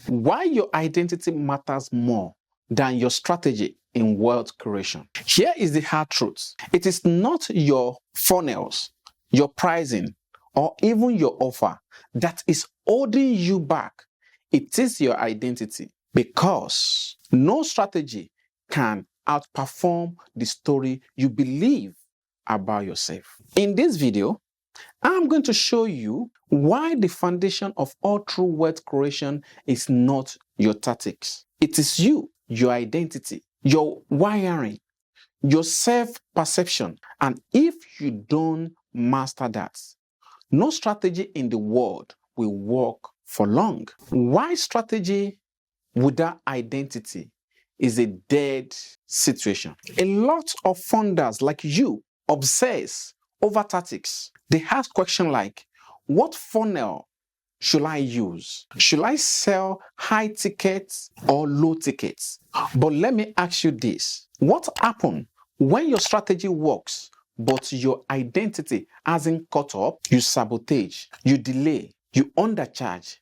Why your identity matters more than your strategy in wealth creation. Here is the hard truth. It is not your funnels, your pricing, or even your offer that is holding you back. It is your identity, because no strategy can outperform the story you believe about yourself. In this video, I'm going to show you why the foundation of all true wealth creation is not your tactics. It is you, your identity, your wiring, your self-perception. And if you don't master that, no strategy in the world will work for long. Why strategy without identity is a dead situation. A lot of founders like you obsess over tactics. They ask questions like, what funnel should I use? Should I sell high tickets or low tickets? But let me ask you this. What happens when your strategy works, but your identity hasn't caught up? You sabotage, you delay, you undercharge,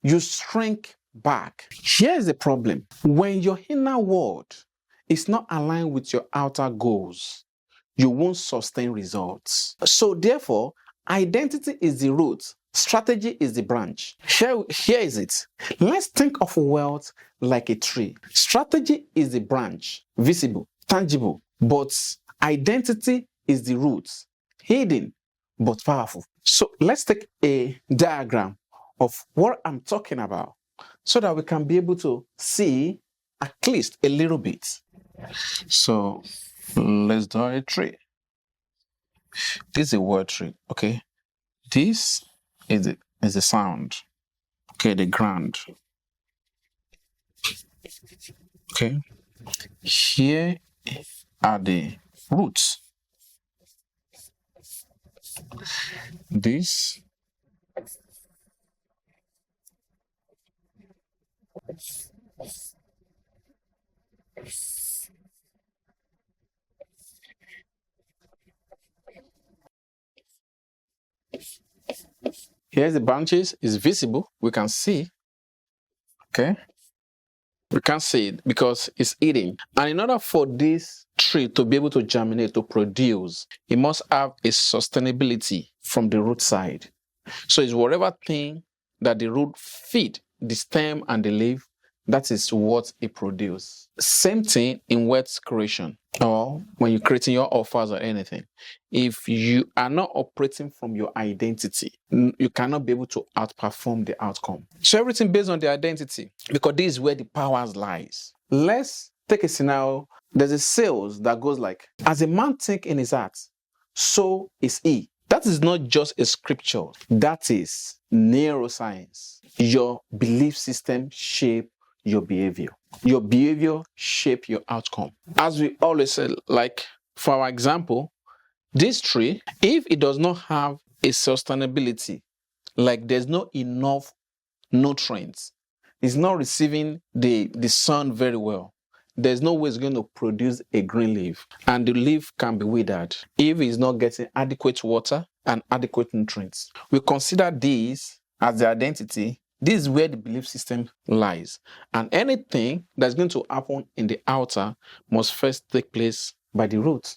you shrink back. Here's the problem. When your inner world is not aligned with your outer goals, you won't sustain results. So therefore, identity is the root, strategy is the branch. Here is it. Let's think of wealth like a tree. Strategy is the branch, visible, tangible, but identity is the root, hidden but powerful. So let's take a diagram of what I'm talking about so that we can be able to see at least a little bit. So let's draw a tree. This is a word tree, okay? This is the sound, okay, the ground. Okay, here are the roots. This here's the branches, is visible, we can see, okay? We can't see it because it's eating. And in order for this tree to be able to germinate, to produce, it must have a sustainability from the root side. So it's whatever thing that the root feed, the stem and the leaf, that is what it produces. Same thing in wealth creation, or when you're creating your offers or anything. If you are not operating from your identity, you cannot be able to outperform the outcome. So everything based on the identity, because this is where the power lies. Let's take a scenario. There's a sales that goes like, as a man think in his heart, so is he. That is not just a scripture. That is neuroscience. Your belief system shape your behavior. Your behavior shape your outcome. As we always say, like for our example, this tree, if it does not have a sustainability, like there's not enough nutrients, it's not receiving the sun very well, there's no way it's going to produce a green leaf, and the leaf can be withered if it's not getting adequate water and adequate nutrients. We consider this as the identity. This is where the belief system lies. And anything that's going to happen in the outer must first take place by the root.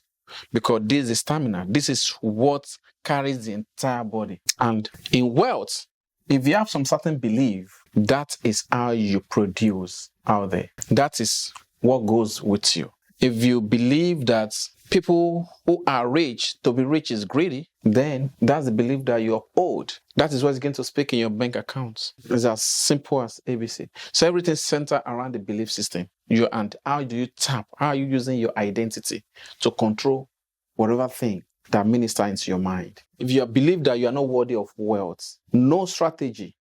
Because this is the stamina. This is what carries the entire body. And in wealth, if you have some certain belief, that is how you produce out there. That is what goes with you. If you believe that people who are rich, to be rich is greedy, then that's the belief that you uphold. That is what's going to speak in your bank accounts. It's as simple as ABC. So everything's centered around the belief system. And how do you tap? How are you using your identity to control whatever thing that ministers into your mind? If you believe that you are not worthy of wealth, no strategy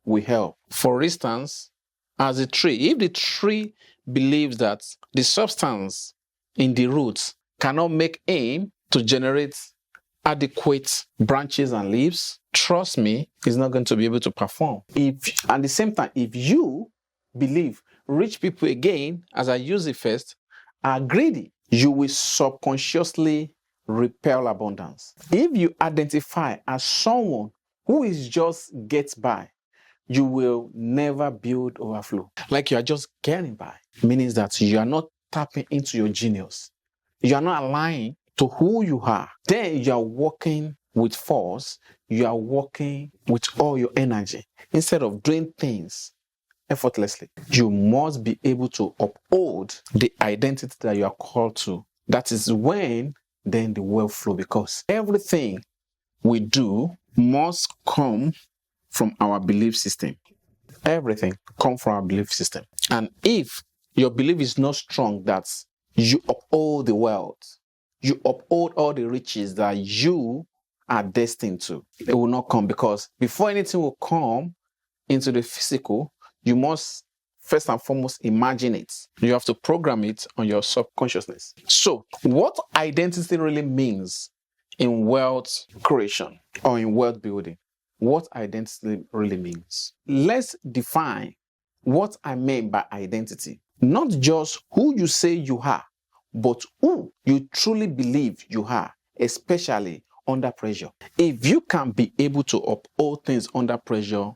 will help. For instance, as a tree, if the tree believes that the substance in the roots cannot make aim to generate adequate branches and leaves, trust me, it's not going to be able to perform. At the same time, if you believe rich people, again, as I use it first, are greedy, you will subconsciously repel abundance. If you identify as someone who is just gets by, you will never build overflow. Like you are just getting by. Meaning that you are not tapping into your genius. You are not aligning to who you are. Then you are working with force. You are working with all your energy. Instead of doing things effortlessly, you must be able to uphold the identity that you are called to. That is when then the wealth flow, because everything we do must come from our belief system. Everything comes from our belief system. And if your belief is not strong that you uphold the wealth, you uphold all the riches that you are destined to, it will not come, because before anything will come into the physical, you must first and foremost imagine it. You have to program it on your subconsciousness. So what identity really means in wealth creation or in wealth building? What identity really means? Let's define what I mean by identity. Not just who you say you are, but who you truly believe you are, especially under pressure. If you can be able to uphold things under pressure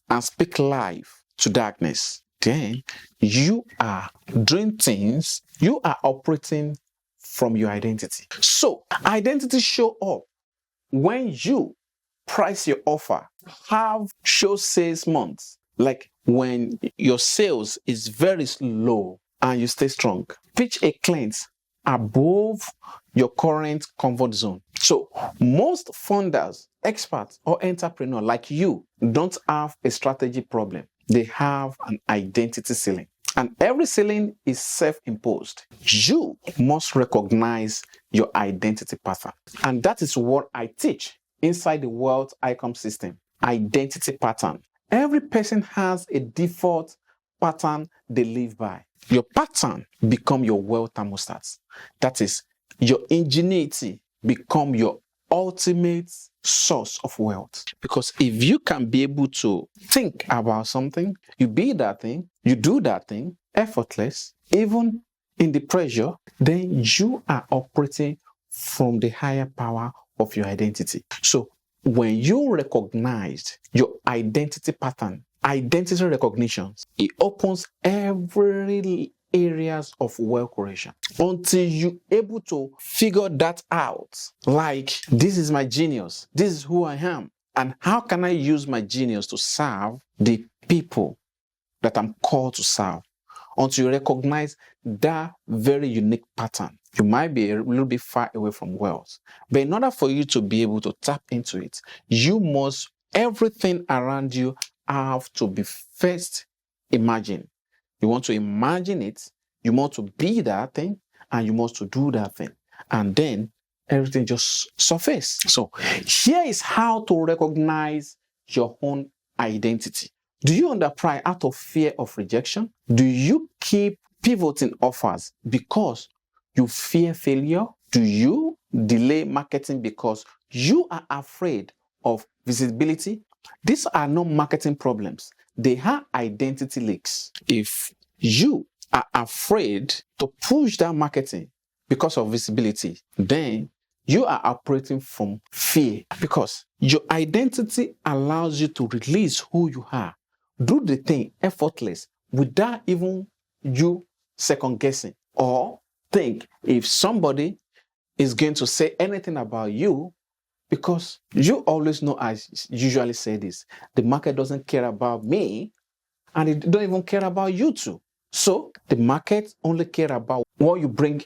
and speak life to darkness, then you are doing things, you are operating from your identity. So identity show up when you price your offer, have show sales months, like when your sales is very low and you stay strong. Pitch a client above your current comfort zone. So most founders, experts, or entrepreneurs like you don't have a strategy problem. They have an identity ceiling. And every ceiling is self-imposed. You must recognize your identity pattern. And that is what I teach inside the wealth icon system. Identity pattern. Every person has a default pattern they live by. Your pattern become your wealth thermostat. That is, your ingenuity become your ultimate source of wealth. Because if you can be able to think about something, you be that thing, you do that thing, effortless, even in the pressure, then you are operating from the higher power of your identity. So when you recognize your identity pattern, identity recognition, it opens every areas of wealth creation until you're able to figure that out. Like, this is my genius, this is who I am, and how can I use my genius to serve the people that I'm called to serve? Until you recognize that very unique pattern, you might be a little bit far away from wealth. But in order for you to be able to tap into it, you must, everything around you have to be first imagined. You want to imagine it, you want to be that thing, and you want to do that thing. And then everything just surface. So here is how to recognize your own identity. Do you underpry out of fear of rejection? Do you keep pivoting offers because you fear failure? Do you delay marketing because you are afraid of visibility? These are not marketing problems. They are identity leaks. If you are afraid to push that marketing because of visibility, then you are operating from fear, because your identity allows you to release who you are. Do the thing effortless without even you second guessing or think if somebody is going to say anything about you, because you always know, I usually say this, the market doesn't care about me and it don't even care about you too. So the market only care about what you bring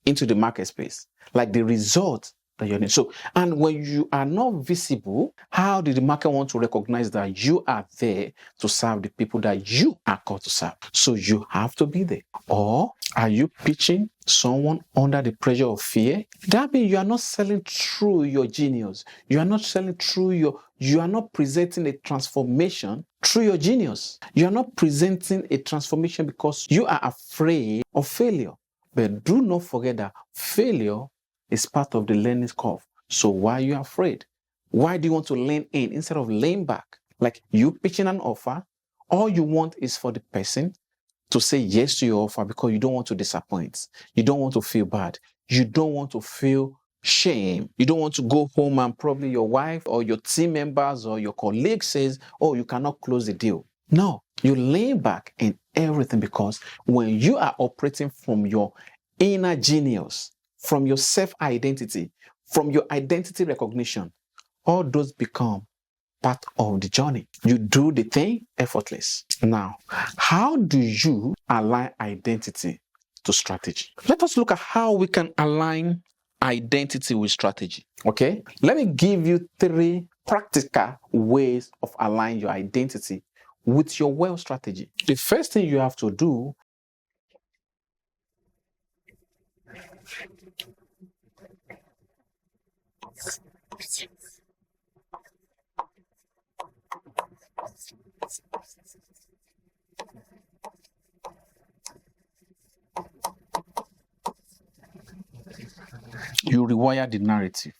into the market space, like the result that you're in. So, and when you are not visible, how did the market want to recognize that you are there to serve the people that you are called to serve? So you have to be there. Or are you pitching someone under the pressure of fear? That means you are not selling through your genius. You are not selling through you are not presenting a transformation through your genius. You are not presenting a transformation because you are afraid of failure. But do not forget that failure is part of the learning curve. So why are you afraid? Why do you want to lean in instead of lean back? Like, you pitching an offer, all you want is for the person to say yes to your offer because you don't want to disappoint. You don't want to feel bad. You don't want to feel shame. You don't want to go home and probably your wife or your team members or your colleague says, oh, you cannot close the deal. No, you lean back in everything, because when you are operating from your inner genius, from your self-identity, from your identity recognition, all those become part of the journey. You do the thing effortless. Now, how do you align identity to strategy? Let us look at how we can align identity with strategy. Okay, let me give you 3 practical ways of aligning your identity with your wealth strategy. The first thing you have to do you rewire the narrative.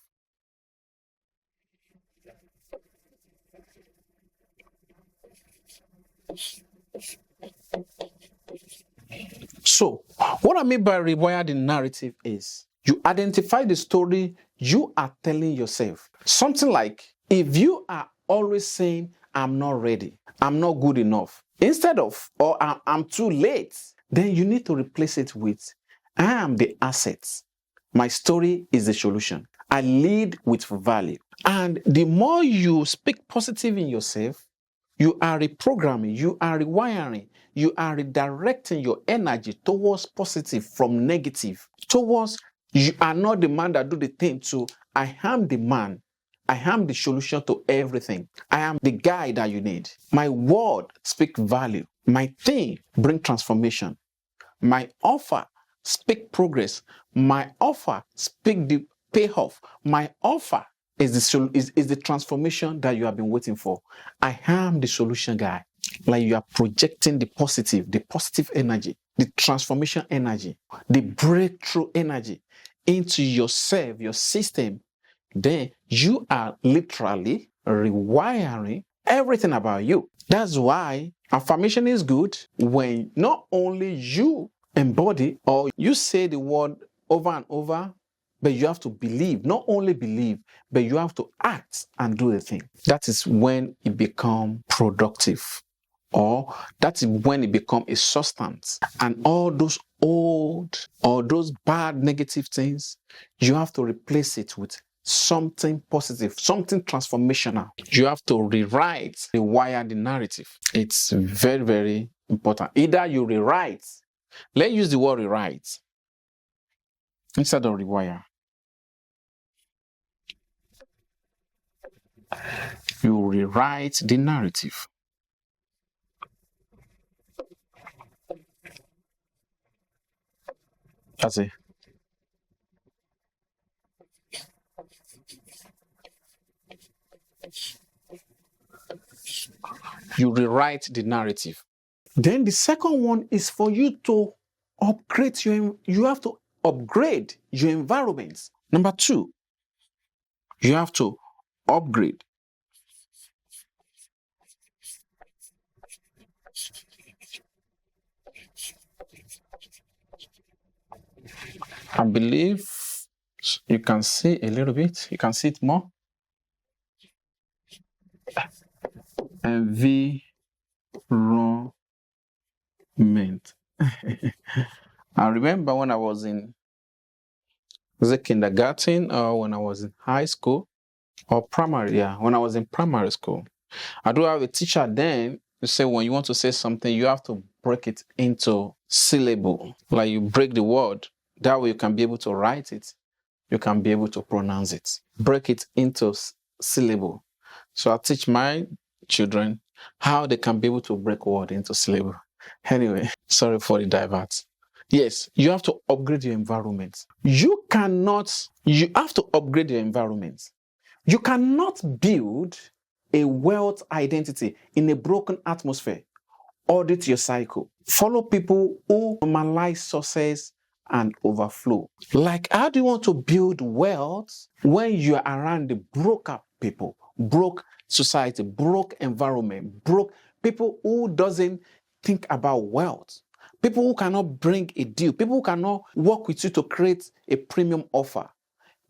So, what I mean by rewire the narrative is you identify the story you are telling yourself. Something like, if you are always saying, I'm not ready, I'm not good enough, instead of, or I'm too late, then you need to replace it with, I am the assets. My story is the solution. I lead with value. And the more you speak positive in yourself, you are reprogramming, you are rewiring, you are redirecting your energy towards positive from negative, towards you are not the man that do the thing to I am the man. I am the solution to everything. I am the guy that you need. My word speak value. My thing bring transformation. My offer speak progress. My offer speak the payoff. My offer is the transformation that you have been waiting for. I am the solution guy. Like you are projecting the positive energy, the transformation energy, the breakthrough energy into yourself, your system. Then you are literally rewiring everything about you. That's why affirmation is good when not only you embody or you say the word over and over, but you have to believe, not only believe, but you have to act and do the thing. That is when it becomes productive, or that is when it becomes a substance. And all those old or those bad negative things, you have to replace it with something positive, something transformational. You have to rewrite, rewire the narrative. It's very, very important. Either you rewrite, let's use the word rewrite instead of rewire. You rewrite the narrative. That's it. You rewrite the narrative. Then the second one is for you to upgrade you have to upgrade your environment. Number 2, you have to upgrade. I believe you can see a little bit. You can see it more. Environment. I remember when I was in the kindergarten, or when I was in high school or primary, when I was in primary school, I do have a teacher then who said when you want to say something, you have to break it into syllable. Like you break the word, that way you can be able to write it, you can be able to pronounce it. Break it into syllable. So I teach my children how they can be able to break word into syllable. Anyway, sorry for the divert. Yes, you have to upgrade your environment. You have to upgrade your environment. You cannot build a wealth identity in a broken atmosphere. Audit your cycle. Follow people who normalize success and overflow. Like, how do you want to build wealth when you are around the broke up people, broke society, broke environment, broke people who doesn't think about wealth, people who cannot bring a deal, people who cannot work with you to create a premium offer,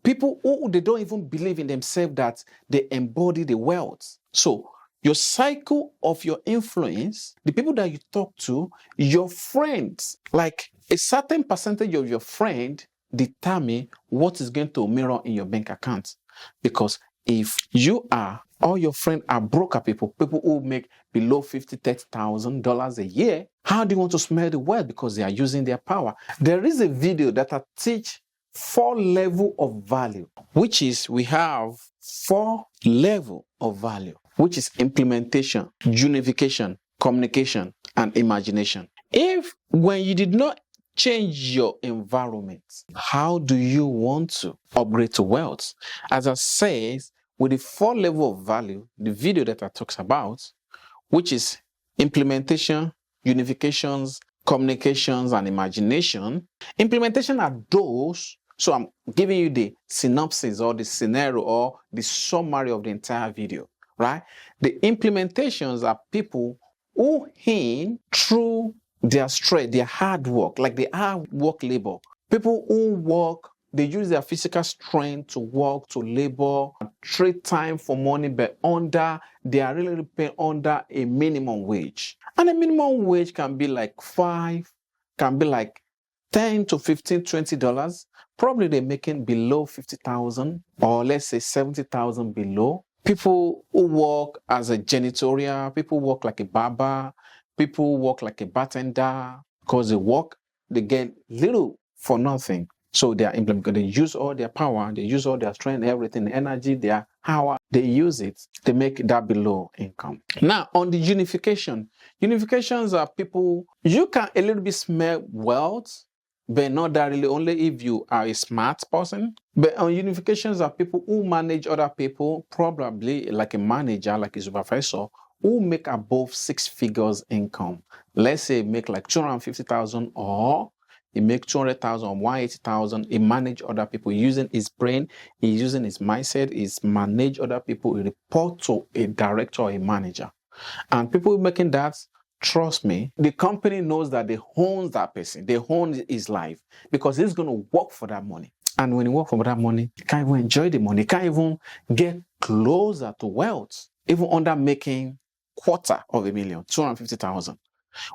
People who they don't even believe in themselves that they embody the wealth. So your cycle of your influence, the people that you talk to, your friends, like a certain percentage of your friend determine what is going to mirror in your bank account. Because if you are, all your friends are broker people who make below $50,000-$30,000 a year, how do you want to smell the wealth? Because they are using their power. There is a video that I teach 4 levels of value, which is we have 4 levels of value, which is implementation, unification, communication, and imagination. If when you did not change your environment, how do you want to upgrade to wealth? As I said, with the 4 levels of value, the video that I talks about, which is implementation, unifications, communications, and imagination. Implementation are those, so I'm giving you the synopsis or the scenario or the summary of the entire video, right? The implementations are people who aim through their strength, their hard work, like the hard work labor. People who work, they use their physical strength to work, to labor, trade time for money, but they are really paying under a minimum wage. And a minimum wage can be like $5, can be like $10 to $15, $20. Probably they're making below 50,000 or let's say 70,000 below. People who work as a janitorial, people work like a barber, people work like a bartender, because they get little for nothing. So they are implementing, they use all their power, they use all their strength, everything, energy, their power, they use it, they make that below income. Now, on the unifications are people, you can a little bit smell wealth, but not that really, only if you are a smart person. But on unifications are people who manage other people, probably like a manager, like a supervisor, who make above 6 figures income. Let's say make like 250,000 or he make 200,000 or 180,000. He manage other people using his brain, he's using his mindset, he's manage other people, he report to a director or a manager. And people making that, trust me, the company knows that they own that person, they own his life, because he's going to work for that money. And when you work for that money, you can't even enjoy the money, you can't even get closer to wealth, even under making $250,000, 250,000.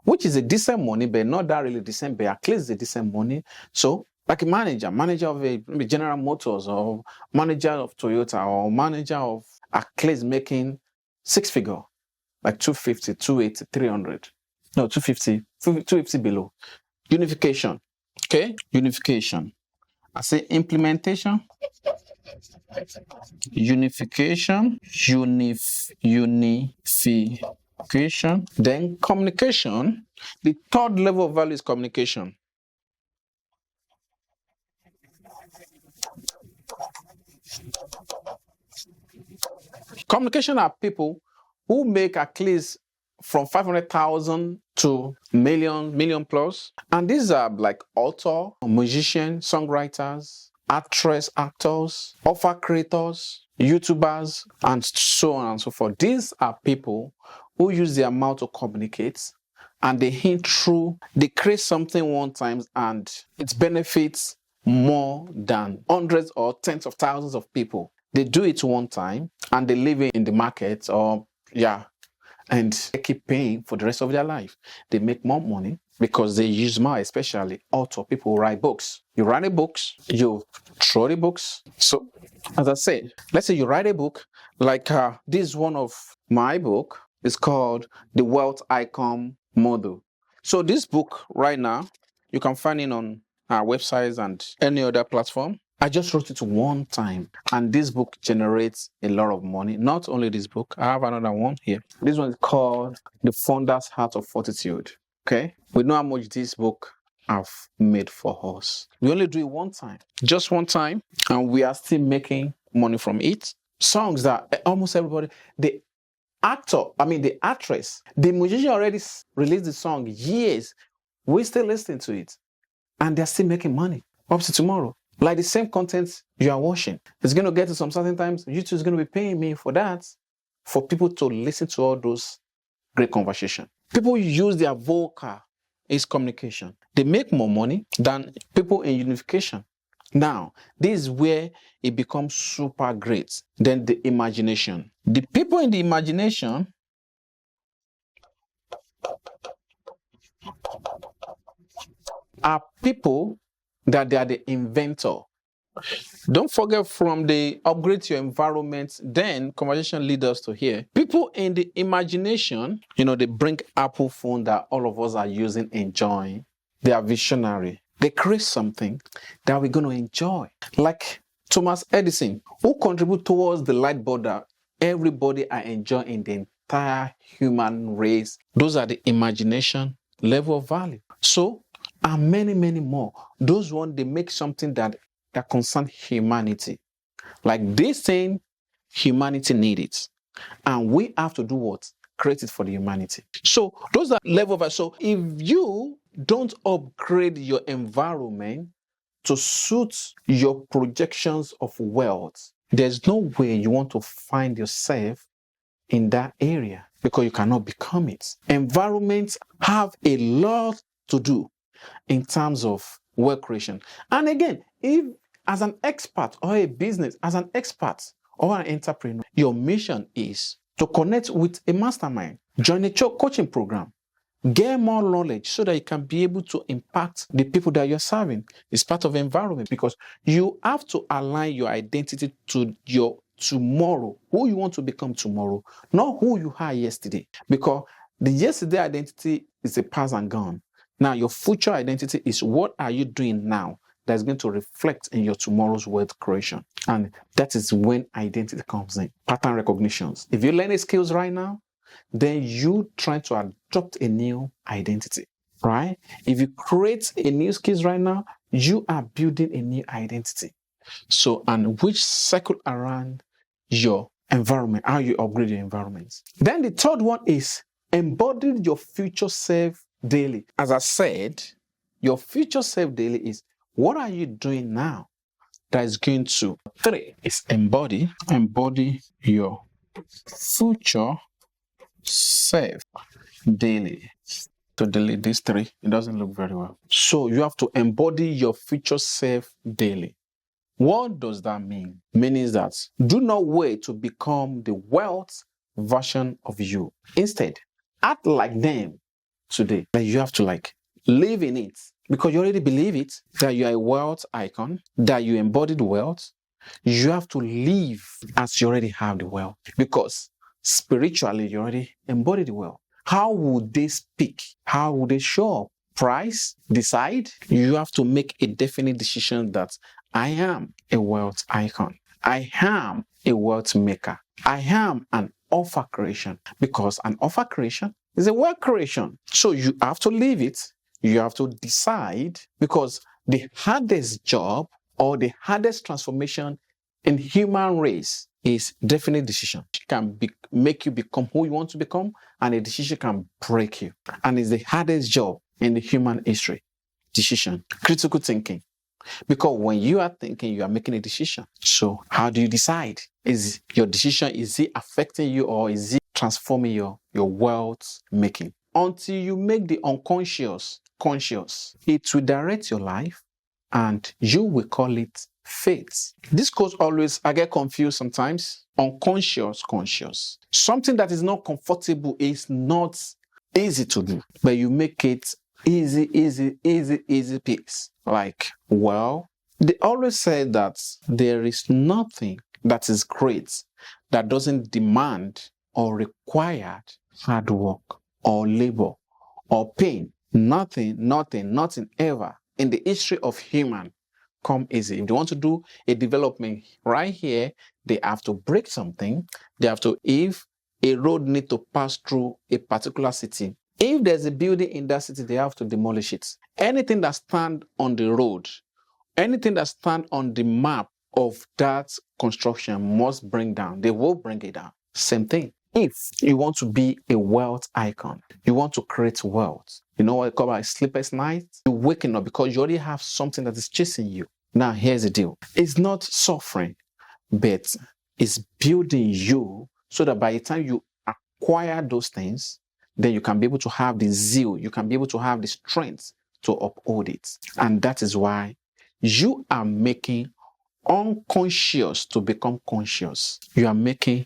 Which is a decent money, but not that really decent, but at least a decent money. So, like a manager of a General Motors or manager of Toyota or manager of at least making 6 figure, like 250, 280, 300. No, 250 below. Unification. Okay? Unification. I say implementation. Unification. Unification, then communication. The 3rd level of value is communication. Communication are people who make at least from 500,000 to million plus. And these are like author, musicians, songwriters, actors, offer creators, YouTubers, and so on and so forth. These are people who use their mouth to communicate, and they hint through, they create something one time and it benefits more than hundreds or tens of thousands of people. They do it one time and they live in the market and they keep paying for the rest of their life. They make more money because they use more, especially author, people who write books. You write a book, you throw the books. So, as I said, let's say you write a book, like this is one of my book. It's called The Wealth Icon Model. So this book right now, you can find it on our websites and any other platform. I just wrote it one time, and this book generates a lot of money. Not only this book, I have another one here. This one is called The Founder's Heart of Fortitude. Okay? We know how much this book have made for us. We only do it one time, just one time, and we are still making money from it. Songs that almost everybody, the actress, the musician already released the song years. We're still listening to it, and they're still making money up to tomorrow. Like the same content you are watching, it's going to get to some certain times, YouTube is going to be paying me for that, for people to listen to all those great conversations. People use their vocal is communication. They make more money than people in unification. Now, this is where it becomes super great. Then the imagination. The people in the imagination are people that they are the inventor. Don't forget, from the upgrade your environment, then conversation leads us to here. People in the imagination, they bring Apple phone that all of us are using, enjoying. They are visionary. They create something that we're going to enjoy. Like Thomas Edison, who contributed towards the light bulb that everybody are enjoying in the entire human race. Those are the imagination level of value. So, and many, many more. Those ones, they make something that concern humanity. Like this thing, humanity need it. And we have to do what? Create it for the humanity. So those are level of, so if you don't upgrade your environment to suit your projections of wealth, there's no way you want to find yourself in that area, because you cannot become it. Environments have a lot to do in terms of wealth creation. And again, if as an expert or a business, as an expert or an entrepreneur, your mission is to connect with a mastermind, join a coaching program, get more knowledge so that you can be able to impact the people that you're serving. It's part of environment, because you have to align your identity to your tomorrow, who you want to become tomorrow, not who you are yesterday. Because the yesterday identity is a past and gone. Now, your future identity is what are you doing now that's going to reflect in your tomorrow's wealth creation. And that is when identity comes in. Pattern recognitions. If you learn a skills right now, then you try to adopt a new identity, right? If you create a new skills right now, you are building a new identity. So, and which circle around your environment, how you upgrade your environment. Then the third one is embody your future self daily. As I said, your future self daily is what are you doing now that is going to. 3 is embody your future self daily. To delete these 3, it doesn't look very well. So you have to embody your future self daily. What does that mean? Meaning that do not wait to become the wealth version of you. Instead, act like them today. That you have to live in it, because you already believe it, that you are a wealth icon, that you embodied wealth. You have to live as you already have the wealth, because spiritually you already embody the wealth. How would they speak? How would they show up? Price, decide. You have to make a definite decision that I am a wealth icon. I am a wealth maker. I am an offer creation, because an offer creation is a wealth creation. So you have to live it. You have to decide, because the hardest job or the hardest transformation in human race is definite decision. It can make you become who you want to become, and a decision can break you. And it's the hardest job in the human history. Decision, critical thinking. Because when you are thinking, you are making a decision. So how do you decide? Is your decision, is it affecting you, or is it transforming your wealth making? Until you make the unconscious conscious, it will direct your life, and you will call it faith. This cause always, I get confused sometimes. Unconscious, conscious. Something that is not comfortable is not easy to do, but you make it easy peasy. They always say that there is nothing that is great that doesn't demand or require hard work or labor or pain. Nothing ever in the history of human come easy. If they want to do a development right here, they have to break something. They have to, if a road need to pass through a particular city, if there's a building in that city, they have to demolish it. Anything that stand on the road, anything that stand on the map of that construction must bring down. They will bring it down. Same thing. If you want to be a wealth icon, you want to create wealth, you know what I call a sleepless night? You're waking up because you already have something that is chasing you. Now, here's the deal. It's not suffering, but it's building you so that by the time you acquire those things, then you can be able to have the zeal, you can be able to have the strength to uphold it. And that is why you are making unconscious to become conscious. You are making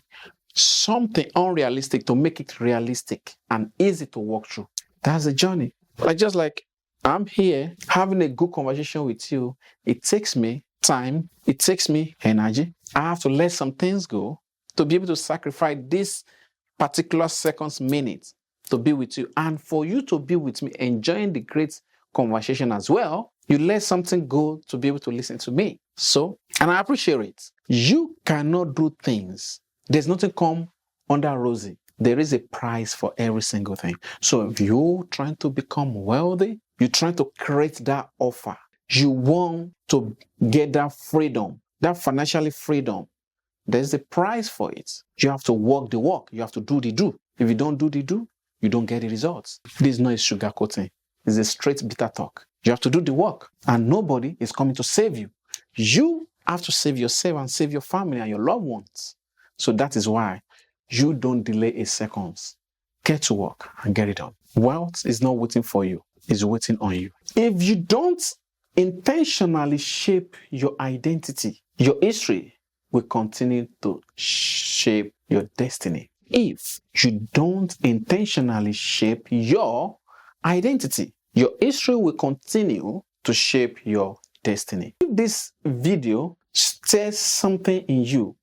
something unrealistic to make it realistic and easy to walk through. That's the journey. Just like I'm here having a good conversation with you, it takes me time, it takes me energy. I have to let some things go to be able to sacrifice this particular seconds, minutes to be with you. And for you to be with me, enjoying the great conversation as well, you let something go to be able to listen to me. So, and I appreciate it. You cannot do things. There's nothing come under rosy. There is a price for every single thing. So if you're trying to become wealthy, you're trying to create that offer, you want to get that freedom, that financially freedom, there's a price for it. You have to walk the walk. You have to do the do. If you don't do the do, you don't get the results. This is not a sugarcoating. It's a straight bitter talk. You have to do the work, and nobody is coming to save you. You have to save yourself and save your family and your loved ones. So that is why you don't delay a second. Get to work and get it done. Wealth is not waiting for you. It's waiting on you. If you don't intentionally shape your identity, your history will continue to shape your destiny. If you don't intentionally shape your identity, your history will continue to shape your destiny. If this video stirs something in you,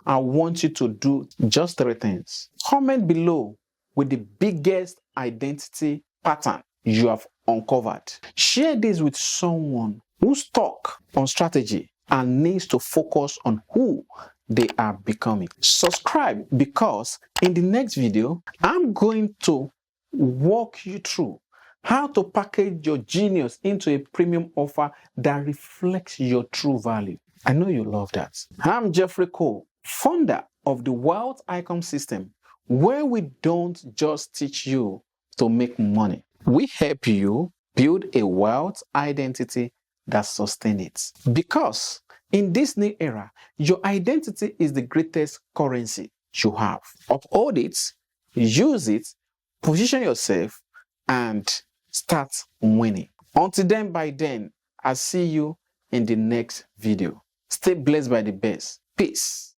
I want you to do just 3 things. Comment below with the biggest identity pattern you have uncovered. Share this with someone who's stuck on strategy and needs to focus on who they are becoming. Subscribe, because in the next video, I'm going to walk you through how to package your genius into a premium offer that reflects your true value. I know you love that. I'm 𝐉𝐞𝐿, founder of the Wealth Icon system, where we don't just teach you to make money. We help you build a wealth identity that sustains it. Because in this new era, your identity is the greatest currency you have. Uphold it, use it, position yourself, and start winning. Until then, by then, I'll see you in the next video. Stay blessed by the best. Peace.